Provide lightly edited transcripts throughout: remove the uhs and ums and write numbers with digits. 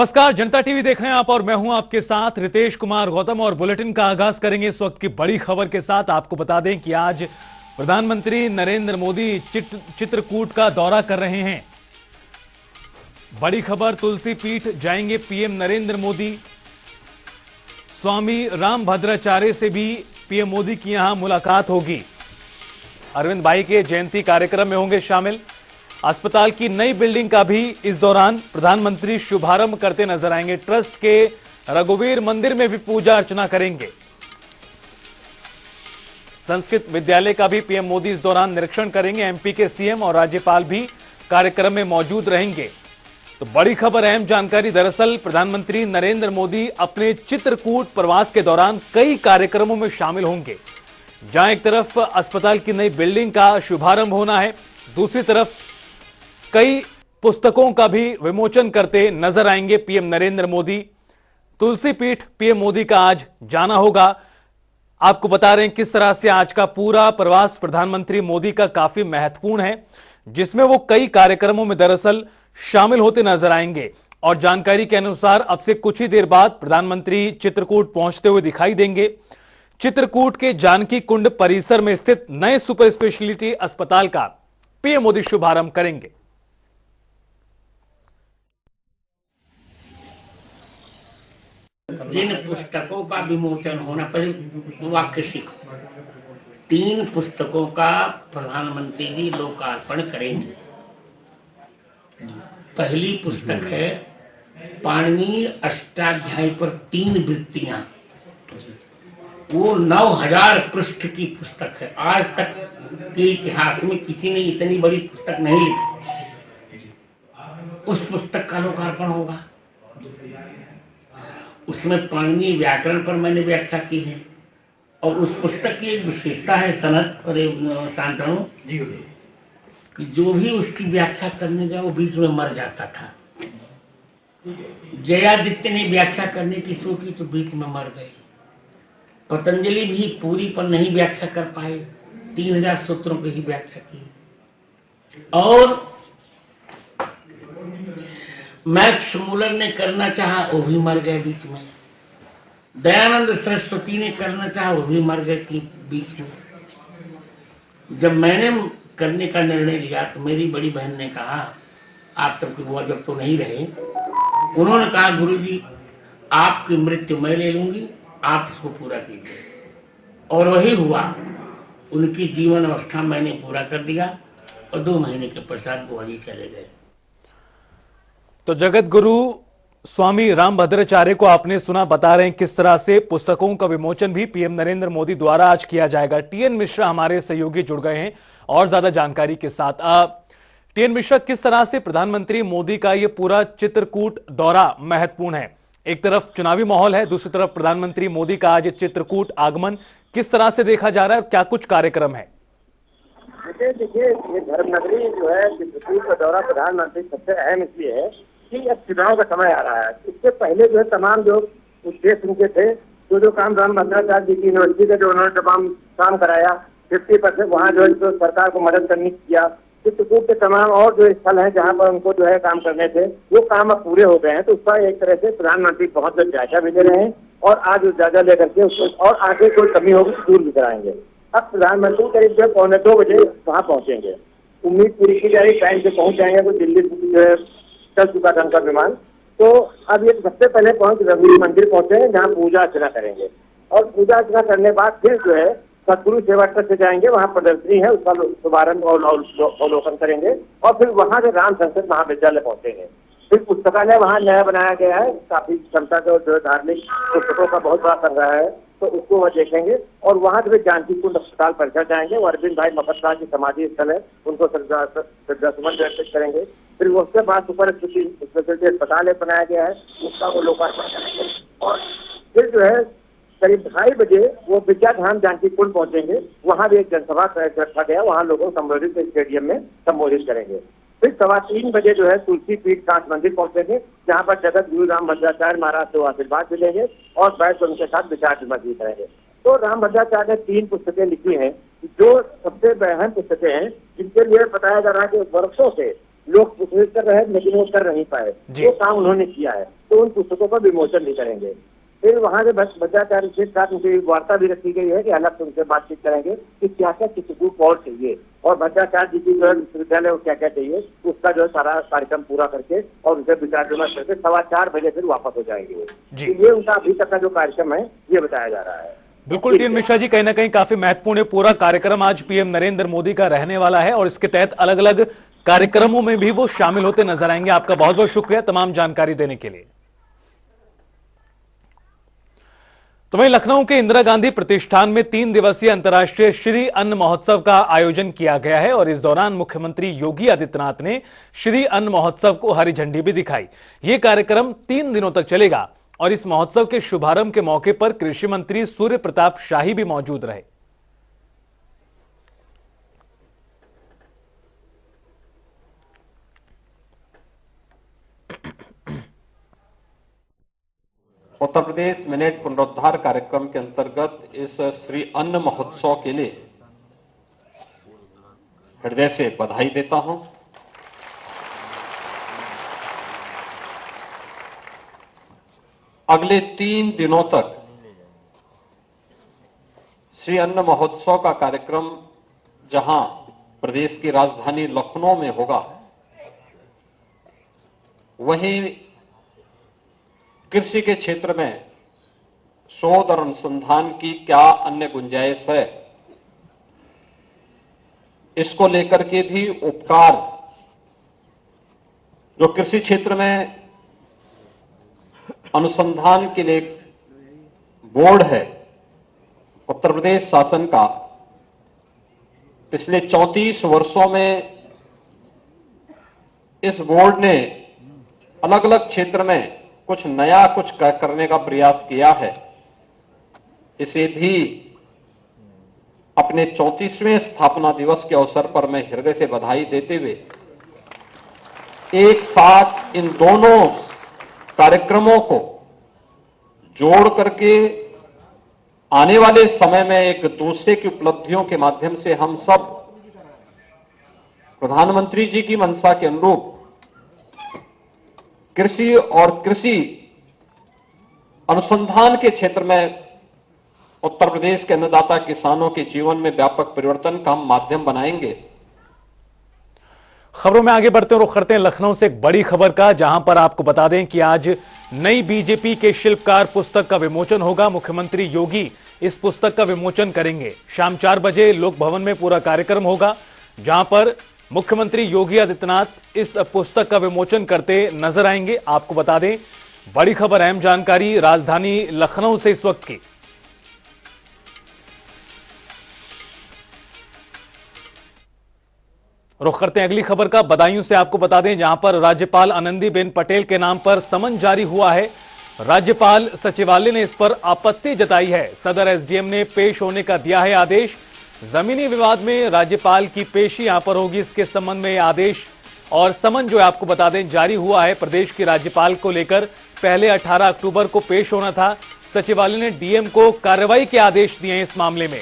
नमस्कार, जनता टीवी देख रहे हैं आप और मैं हूं आपके साथ रितेश कुमार गौतम। और बुलेटिन का आगाज करेंगे इस वक्त की बड़ी खबर के साथ। आपको बता दें कि आज प्रधानमंत्री नरेंद्र मोदी चित्रकूट का दौरा कर रहे हैं। बड़ी खबर, तुलसी पीठ जाएंगे पीएम नरेंद्र मोदी। स्वामी रामभद्राचार्य से भी पीएम मोदी की यहां मुलाकात होगी। अरविंद भाई के जयंती कार्यक्रम में होंगे शामिल। अस्पताल की नई बिल्डिंग का भी इस दौरान प्रधानमंत्री शुभारंभ करते नजर आएंगे। ट्रस्ट के रघुवीर मंदिर में भी पूजा अर्चना करेंगे। संस्कृत विद्यालय का भी पीएम मोदी इस दौरान निरीक्षण करेंगे। एमपी के सीएम और राज्यपाल भी कार्यक्रम में मौजूद रहेंगे। तो बड़ी खबर, अहम जानकारी। दरअसल प्रधानमंत्री नरेंद्र मोदी अपने चित्रकूट प्रवास के दौरान कई कार्यक्रमों में शामिल होंगे, जहां एक तरफ अस्पताल की नई बिल्डिंग का शुभारंभ होना है, दूसरी तरफ कई पुस्तकों का भी विमोचन करते नजर आएंगे पीएम नरेंद्र मोदी। तुलसी पीठ पीएम मोदी का आज जाना होगा। आपको बता रहे हैं किस तरह से आज का पूरा प्रवास प्रधानमंत्री मोदी का काफी महत्वपूर्ण है, जिसमें वो कई कार्यक्रमों में दरअसल शामिल होते नजर आएंगे। और जानकारी के अनुसार अब से कुछ ही देर बाद प्रधानमंत्री चित्रकूट पहुंचते हुए दिखाई देंगे। चित्रकूट के जानकी कुंड परिसर में स्थित नए सुपर स्पेशलिटी अस्पताल का पीएम मोदी शुभारंभ करेंगे। जिन पुस्तकों का विमोचन होना, पहले वाक्य सीखो। 3 पुस्तकों का प्रधानमंत्री जी लोकार्पण करेंगे। पहली पुस्तक है पाणिनि अष्टाध्यायी पर 3 वृत्तियां। वो 9000 पृष्ठ की पुस्तक है। आज तक के इतिहास में किसी ने इतनी बड़ी पुस्तक नहीं लिखी। उस पुस्तक का लोकार्पण होगा। उसमें पाणिनि व्याकरण पर मैंने व्याख्या की है। और उस पुस्तक की एक विशेषता है सनत और शांतनु, कि जो भी उसकी व्याख्या करने गया वो बीच में मर जाता था। जयादित्य ने व्याख्या करने की सोची तो बीच में मर गए। पतंजलि भी पूरी पर नहीं व्याख्या कर पाए, 3000 सूत्रों की ही व्याख्या की। और मैक्स मूलर ने करना चाहा, वो भी मर गए बीच में। दयानंद सरस्वती ने करना चाहा, वो भी मर गए थी बीच में। जब मैंने करने का निर्णय लिया तो मेरी बड़ी बहन ने कहा, आप सबकी बुआ जब तो नहीं रहे, उन्होंने कहा गुरुजी आपकी मृत्यु मैं ले लूंगी, आप इसको पूरा कीजिए। और वही हुआ। उनकी जीवन अवस्था मैंने पूरा कर दिया और 2 महीने के पश्चात बुआ जी चले गए। तो जगत गुरु स्वामी रामभद्राचार्य को आपने सुना, बता रहे हैं किस तरह से पुस्तकों का विमोचन भी पीएम नरेंद्र मोदी द्वारा आज किया जाएगा। टीएन मिश्रा हमारे सहयोगी जुड़ गए हैं और ज्यादा जानकारी के साथ। टीएन मिश्रा, किस तरह से प्रधानमंत्री मोदी का यह पूरा चित्रकूट दौरा महत्वपूर्ण है? एक तरफ चुनावी माहौल है, दूसरी तरफ प्रधानमंत्री मोदी का आज चित्रकूट आगमन किस तरह से देखा जा रहा है और क्या कुछ कार्यक्रम है? देखिए, ये धर्मनगरी जो है चित्रकूट का दौरा प्रधानमंत्री सबसे अहम इसलिए है कि अब चुनाव का समय आ रहा है। इससे पहले जो है तमाम जो उद्देश्य उनके थे, जो काम रामभद्राचार्य जी की यूनिवर्सिटी का जो उन्होंने तमाम काम कराया, 50% वहाँ जो है तो सरकार को मदद करने किया। चित्रकूट के तमाम और जो स्थल हैं जहाँ पर उनको जो है काम करने थे, वो काम अब पूरे हो गए हैं। तो उसका एक तरह से प्रधानमंत्री बहुत जायजा भी ले रहे हैं और आज उस जायजा लेकर के उसको और आगे कोई कमी होगी तो दूर भी कराएंगे। अब प्रधानमंत्री करीब जो 2:45 बजे वहाँ पहुंचेंगे। उम्मीद पूरी की जा रही टाइम से पहुंच जाएंगे। तो दिल्ली से जो है चल चुका था उनका विमान। तो अब ये सबसे पहले रघुवीर मंदिर पहुंचे, जहाँ पूजा अर्चना करेंगे। और पूजा अर्चना करने बाद फिर जो है सतगुरु सेवा ट्रस्ट से जाएंगे, वहाँ प्रदर्शनी है उसका शुभारंभ और अवलोकन करेंगे। और फिर वहाँ से राम संस्कृत महाविद्यालय पहुंचेंगे। फिर पुस्तकालय वहाँ नया बनाया गया है, काफी क्षमता का जो धार्मिक पुस्तकों का बहुत बड़ा संग्रह है, तो उसको वह देखेंगे। और वहाँ से जानकी कुंड अस्पताल परिसर जाएंगे। वो अरविंद भाई मफतलाल की समाधि स्थल है, उनको श्रद्धासुमन अर्पित करेंगे। फिर उसके बाद सुपर स्पेशलिटी अस्पताल बनाया गया है, उसका वो लोकार्पण करेंगे। और फिर जो है करीब 2:30 बजे वो विद्याधाम जानकी कुंड पहुंचेंगे। वहाँ भी एक जनसभा रखा गया, वहाँ लोगों को संबोधित स्टेडियम में संबोधित करेंगे। फिर 3:15 बजे जो है तुलसी पीठ कांच मंदिर पहुंचेंगे, जहाँ पर जगत गुरु रामभद्राचार्य महाराज से आशीर्वाद मिलेंगे और बैठ उनके साथ विचार विमर्श भी करेंगे। तो रामभद्राचार्य ने 3 पुस्तकें लिखी हैं, जो सबसे अहम पुस्तकें हैं, जिनके लिए बताया जा रहा है कि वर्षों से लोग कोशिश कर रहे हैं लेकिन वो कर नहीं पाए। वो काम उन्होंने किया है। तो उन पुस्तकों का विमोचन भी करेंगे। फिर वहाँ से भट्टाचार्य के साथ उनकी वार्ता भी रखी गई है कि अलग से उनसे बातचीत करेंगे कि क्या क्या चित्रकूट और चाहिए और भट्टाचार्य जी की जो है विश्वविद्यालय को क्या क्या चाहिए, उसका जो है सारा कार्यक्रम पूरा करके और उनसे विचार विमर्श करके 4:15 बजे फिर वापस हो जाएंगे। जी। तो ये उनका अभी तक का जो कार्यक्रम है ये बताया जा रहा है। बिल्कुल टीएन मिश्रा जी, कहीं ना कहीं काफी महत्वपूर्ण पूरा कार्यक्रम आज पीएम नरेंद्र मोदी का रहने वाला है और इसके तहत अलग अलग कार्यक्रमों में भी वो शामिल होते नजर आएंगे। आपका बहुत बहुत शुक्रिया तमाम जानकारी देने के लिए। तो वहीं लखनऊ के इंदिरा गांधी प्रतिष्ठान में 3 दिवसीय अंतर्राष्ट्रीय श्री अन्न महोत्सव का आयोजन किया गया है और इस दौरान मुख्यमंत्री योगी आदित्यनाथ ने श्री अन्न महोत्सव को हरी झंडी भी दिखाई। यह कार्यक्रम 3 दिनों तक चलेगा और इस महोत्सव के शुभारंभ के मौके पर कृषि मंत्री सूर्य प्रताप शाही भी मौजूद रहे। उत्तर प्रदेश मिलेट पुनरुद्धार कार्यक्रम के अंतर्गत इस श्री अन्न महोत्सव के लिए हृदय से बधाई देता हूं। अगले 3 दिनों तक श्री अन्न महोत्सव का कार्यक्रम जहां प्रदेश की राजधानी लखनऊ में होगा, वहीं कृषि के क्षेत्र में शोध और अनुसंधान की क्या अन्य गुंजाइश है, इसको लेकर के भी उपकार जो कृषि क्षेत्र में अनुसंधान के लिए बोर्ड है उत्तर प्रदेश शासन का, पिछले 34 वर्षों में इस बोर्ड ने अलग अलग क्षेत्र में कुछ नया कुछ करने का प्रयास किया है। इसे भी अपने 34वें स्थापना दिवस के अवसर पर मैं हृदय से बधाई देते हुए एक साथ इन दोनों कार्यक्रमों को जोड़ करके आने वाले समय में एक दूसरे की उपलब्धियों के माध्यम से हम सब प्रधानमंत्री जी की मंशा के अनुरूप कृषि और कृषि अनुसंधान के क्षेत्र में उत्तर प्रदेश के अन्नदाता किसानों के जीवन में व्यापक परिवर्तन का हम माध्यम बनाएंगे। खबरों में आगे बढ़ते हैं, रुख करते हैं लखनऊ से एक बड़ी खबर का, जहां पर आपको बता दें कि आज नई बीजेपी के शिल्पकार पुस्तक का विमोचन होगा। मुख्यमंत्री योगी इस पुस्तक का विमोचन करेंगे। शाम 4 बजे लोक भवन में पूरा कार्यक्रम होगा, जहां पर मुख्यमंत्री योगी आदित्यनाथ इस पुस्तक का विमोचन करते नजर आएंगे। आपको बता दें, बड़ी खबर, अहम जानकारी राजधानी लखनऊ से इस वक्त की। रुख करते हैं अगली खबर का। बदायूं से आपको बता दें, जहां पर राज्यपाल आनंदीबेन पटेल के नाम पर समन जारी हुआ है। राज्यपाल सचिवालय ने इस पर आपत्ति जताई है। सदर एसडीएम ने पेश होने का दिया है आदेश। जमीनी विवाद में राज्यपाल की पेशी यहां पर होगी, इसके संबंध में आदेश और समन जो है आपको बता दें जारी हुआ है। प्रदेश के राज्यपाल को लेकर पहले 18 अक्टूबर को पेश होना था। सचिवालय ने डीएम को कार्रवाई के आदेश दिए हैं इस मामले में।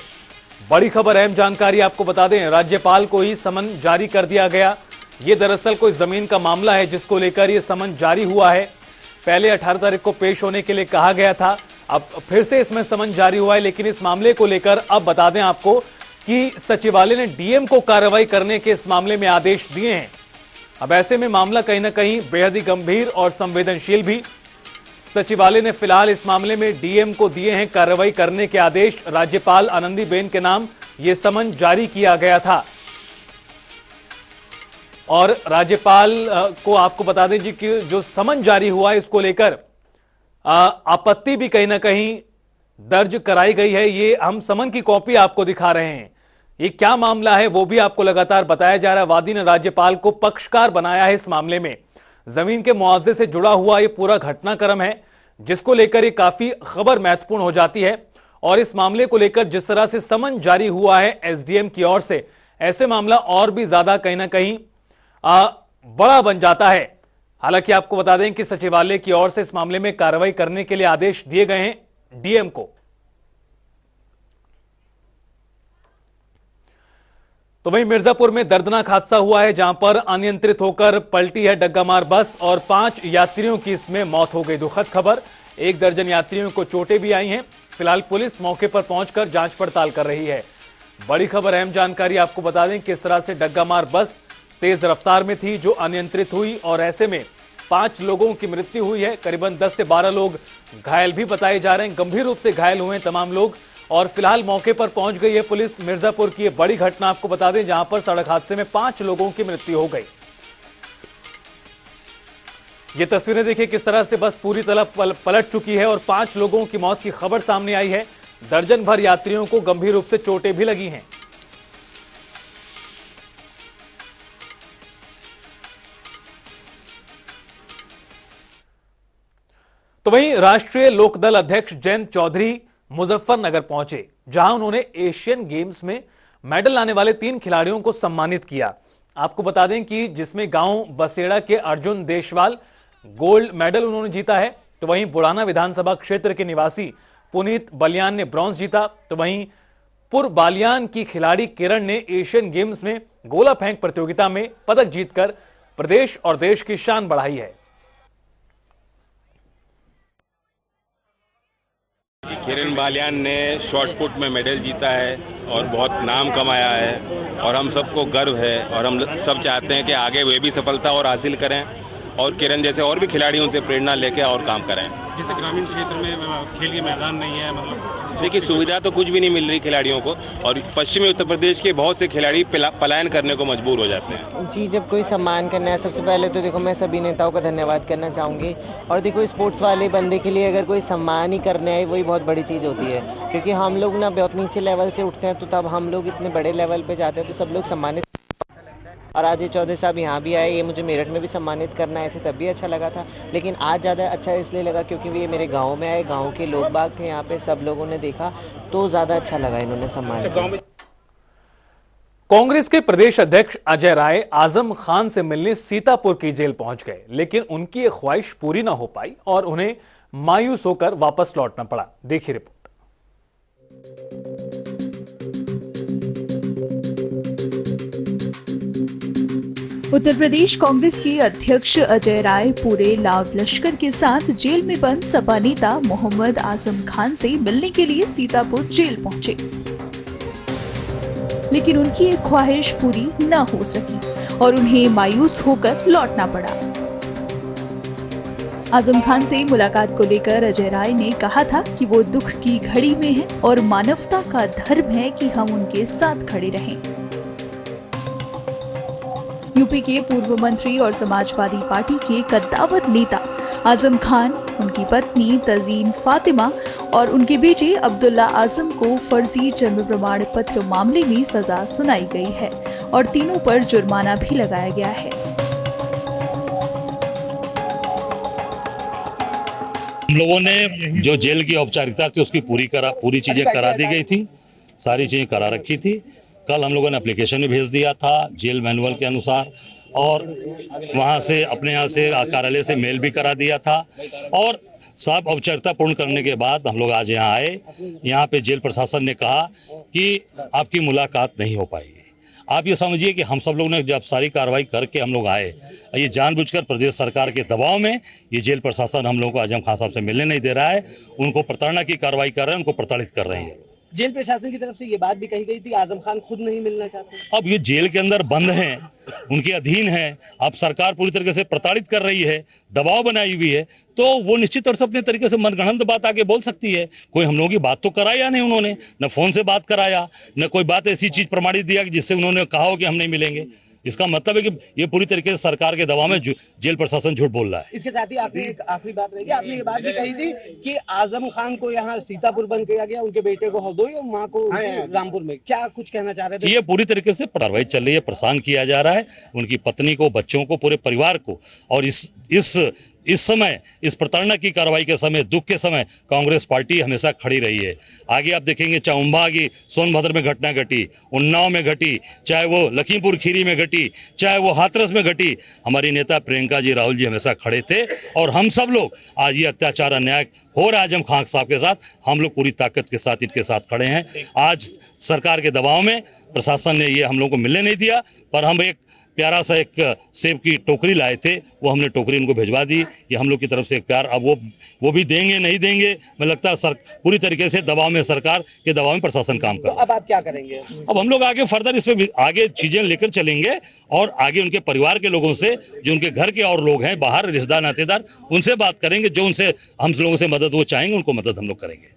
बड़ी खबर, अहम जानकारी आपको बता दें, राज्यपाल को ही समन जारी कर दिया गया। यह दरअसल कोई जमीन का मामला है जिसको लेकर यह समन जारी हुआ है। पहले 18 तारीख को पेश होने के लिए कहा गया था, अब फिर से इसमें समन जारी हुआ है। लेकिन इस मामले को लेकर अब बता दें आपको कि सचिवालय ने डीएम को कार्रवाई करने के इस मामले में आदेश दिए हैं। अब ऐसे में मामला कहीं ना कहीं बेहद ही गंभीर और संवेदनशील भी। सचिवालय ने फिलहाल इस मामले में डीएम को दिए हैं कार्रवाई करने के आदेश। राज्यपाल आनंदीबेन के नाम यह समन जारी किया गया था और राज्यपाल को आपको बता दें जी कि जो समन जारी हुआ है इसको लेकर आपत्ति भी कहीं ना कहीं दर्ज कराई गई है। ये हम समन की कॉपी आपको दिखा रहे हैं। ये क्या मामला है वो भी आपको लगातार बताया जा रहा है। वादी ने राज्यपाल को पक्षकार बनाया है इस मामले में। जमीन के मुआवजे से जुड़ा हुआ ये पूरा घटनाक्रम है, जिसको लेकर ये काफी खबर महत्वपूर्ण हो जाती है। और इस मामले को लेकर जिस तरह से समन जारी हुआ है एसडीएम की ओर से, ऐसे मामला और भी ज्यादा कहीं ना कहीं बड़ा बन जाता है। हालांकि आपको बता दें कि सचिवालय की ओर से इस मामले में कार्रवाई करने के लिए आदेश दिए गए हैं डीएम को। तो वहीं मिर्जापुर में दर्दनाक हादसा हुआ है, जहां पर अनियंत्रित होकर पलटी है डग्गामार बस और 5 यात्रियों की इसमें मौत हो गई। दुखद खबर, 1 दर्जन यात्रियों को चोटें भी आई हैं। फिलहाल पुलिस मौके पर पहुंचकर जांच पड़ताल कर रही है। बड़ी खबर, अहम जानकारी आपको बता दें किस तरह से डग्गामार बस तेज रफ्तार में थी जो अनियंत्रित हुई और ऐसे में 5 लोगों की मृत्यु हुई है। करीबन 10 से 12 लोग घायल भी बताए जा रहे हैं, गंभीर रूप से घायल हुए हैं तमाम लोग। और फिलहाल मौके पर पहुंच गई है पुलिस। मिर्जापुर की ये बड़ी घटना आपको बता दें, जहां पर सड़क हादसे में 5 लोगों की मृत्यु हो गई। ये तस्वीरें देखिए किस तरह से बस पूरी तरह पलट चुकी है और 5 लोगों की मौत की खबर सामने आई है। दर्जन भर यात्रियों को गंभीर रूप से चोटें भी लगी हैं। तो वहीं राष्ट्रीय लोकदल अध्यक्ष जयंत चौधरी मुजफ्फरनगर पहुंचे, जहां उन्होंने एशियन गेम्स में मेडल लाने वाले 3 खिलाड़ियों को सम्मानित किया। आपको बता दें कि जिसमें गांव बसेड़ा के अर्जुन देशवाल गोल्ड मेडल उन्होंने जीता है, तो वहीं बुढ़ाना विधानसभा क्षेत्र के निवासी पुनीत बलियान ने ब्रॉन्ज जीता। तो वहीं पुरबालियान की खिलाड़ी किरण ने एशियन गेम्स में गोला फेंक प्रतियोगिता में पदक जीतकर प्रदेश और देश की शान बढ़ाई है। किरण बालियान ने शॉट पुट में मेडल जीता है और बहुत नाम कमाया है और हम सबको गर्व है और हम सब चाहते हैं कि आगे वे भी सफलता और हासिल करें और किरण जैसे और भी खिलाड़ियों से प्रेरणा लेकर और काम करें। जैसे ग्रामीण क्षेत्र में खेल के मैदान नहीं है, मतलब देखिए सुविधा तो कुछ भी नहीं मिल रही खिलाड़ियों को और पश्चिमी उत्तर प्रदेश के बहुत से खिलाड़ी पलायन करने को मजबूर हो जाते हैं। जी, जब कोई सम्मान करना है, सबसे पहले तो देखो मैं सभी नेताओं का धन्यवाद करना चाहूँगी। और देखो स्पोर्ट्स वाले बंदे के लिए अगर कोई सम्मान ही करने आए वही बहुत बड़ी चीज़ होती है, क्योंकि हम लोग ना बहुत नीचे लेवल से उठते हैं तो तब हम लोग इतने बड़े लेवल पे जाते हैं तो सब लोग सम्मानित। और आज ये चौधरी साहब यहाँ भी आए, ये मुझे मेरठ में भी सम्मानित करना आए थे, तब भी अच्छा लगा था, लेकिन आज ज़्यादा अच्छा इसलिए लगा क्योंकि ये मेरे गांव में आए, गांव के लोग बाग थे यहाँ पे, सब लोगों ने देखा तो ज़्यादा अच्छा लगा इन्होंने सम्मान किया। कांग्रेस के प्रदेश अध्यक्ष अजय राय आजम खान से मिलने सीतापुर की जेल पहुंच गए, लेकिन उनकी ये ख्वाहिश पूरी ना हो पाई और उन्हें मायूस होकर वापस लौटना पड़ा। देखिए रिपोर्ट। उत्तर प्रदेश कांग्रेस के अध्यक्ष अजय राय पूरे लाव लश्कर के साथ जेल में बंद सपा नेता मोहम्मद आजम खान से मिलने के लिए सीतापुर जेल पहुंचे, लेकिन उनकी एक ख्वाहिश पूरी न हो सकी और उन्हें मायूस होकर लौटना पड़ा। आजम खान से मुलाकात को लेकर अजय राय ने कहा था कि वो दुख की घड़ी में हैं और मानवता का धर्म है कि हम उनके साथ खड़े रहें। यूपी के पूर्व मंत्री और समाजवादी पार्टी के कद्दावर नेता आजम खान, उनकी पत्नी तजीन फातिमा और उनके बेटे अब्दुल्ला आजम को फर्जी जन्म प्रमाण पत्र मामले में सजा सुनाई गई है और तीनों पर जुर्माना भी लगाया गया है। हम लोगों ने जो जेल की औपचारिकता थी उसकी पूरी चीजें करा दी गई थी, सारी चीजें करा रखी थी। कल हम लोगों ने एप्लीकेशन भी भेज दिया था जेल मैनुअल के अनुसार और वहां से अपने यहाँ से कार्यालय से मेल भी करा दिया था और सब औपचारिकता पूर्ण करने के बाद हम लोग आज यहाँ आए। यहाँ पे जेल प्रशासन ने कहा कि आपकी मुलाकात नहीं हो पाएगी। आप ये समझिए कि हम सब लोग ने जब सारी कार्रवाई करके हम लोग आए, ये जानबूझकर प्रदेश सरकार के दबाव में ये जेल प्रशासन हम लोगों को आजम खान साहब से मिलने नहीं दे रहा है, उनको प्रताड़ना की कार्रवाई कर रहे हैं, उनको प्रताड़ित कर रहे हैं। जेल प्रशासन की तरफ से ये बात भी कही गई थी आजम खान खुद नहीं मिलना चाहते। अब ये जेल के अंदर बंद हैं, उनके अधीन हैं, अब सरकार पूरी तरीके से प्रताड़ित कर रही है, दबाव बनाई हुई है, तो वो निश्चित तौर से अपने तरीके से मनगढ़ंत बात आगे बोल सकती है। कोई हम लोगों की बात तो कराया नहीं उन्होंने, न फोन से बात कराया, न कोई बात ऐसी चीज प्रमाणित दिया जिससे उन्होंने कहा हो कि हम नहीं मिलेंगे। इसका मतलब है कि ये पूरी तरीके से सरकार के दबाव में जेल प्रशासन झूठ बोल रहा है। इसके साथ ही आपने एक आखिरी बात रहेगी, आपने ये बात भी कही थी कि आजम खान को यहाँ सीतापुर बंद किया गया, उनके बेटे को हरदोई और माँ को रामपुर में, क्या कुछ कहना चाह रहे थे? ये पूरी तरीके से कार्रवाई चल रही है, परेशान किया जा रहा है उनकी पत्नी को, बच्चों को, पूरे परिवार को। और इस समय, इस प्रताड़ना की कार्रवाई के समय, दुख के समय कांग्रेस पार्टी हमेशा खड़ी रही है। आगे आप देखेंगे चौंबा की सोनभद्र में घटना घटी, उन्नाव में घटी, चाहे वो लखीमपुर खीरी में घटी, चाहे वो हाथरस में घटी, हमारी नेता प्रियंका जी, राहुल जी हमेशा खड़े थे। और हम सब लोग आज ये अत्याचार अन्याय हो रहा है आजम खान साहब के साथ, हम लोग पूरी ताकत के साथ इनके साथ खड़े हैं। आज सरकार के दबाव में प्रशासन ने ये हम लोग को मिलने नहीं दिया, पर हम एक प्यारा सा एक सेब की टोकरी लाए थे, वो हमने टोकरी उनको भिजवा दी। ये हम लोग की तरफ से एक प्यार। अब वो भी देंगे नहीं देंगे, मुझे लगता है पूरी तरीके से दबाव में, सरकार के दबाव में प्रशासन काम कर। तो अब आप क्या करेंगे? अब हम लोग आगे फर्दर इसमें आगे चीजें लेकर चलेंगे और आगे उनके परिवार के लोगों से, जो उनके घर के और लोग हैं बाहर, रिश्तेदार नातेदार, उनसे बात करेंगे। जो उनसे हम लोगों से मदद वो चाहेंगे, उनको मदद हम लोग करेंगे।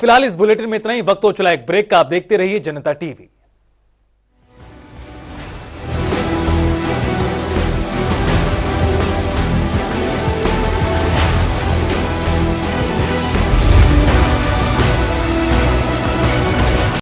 फिलहाल इस बुलेटिन में इतना ही। वक्त हो चला एक ब्रेक का। आप देखते रहिए जनता टीवी।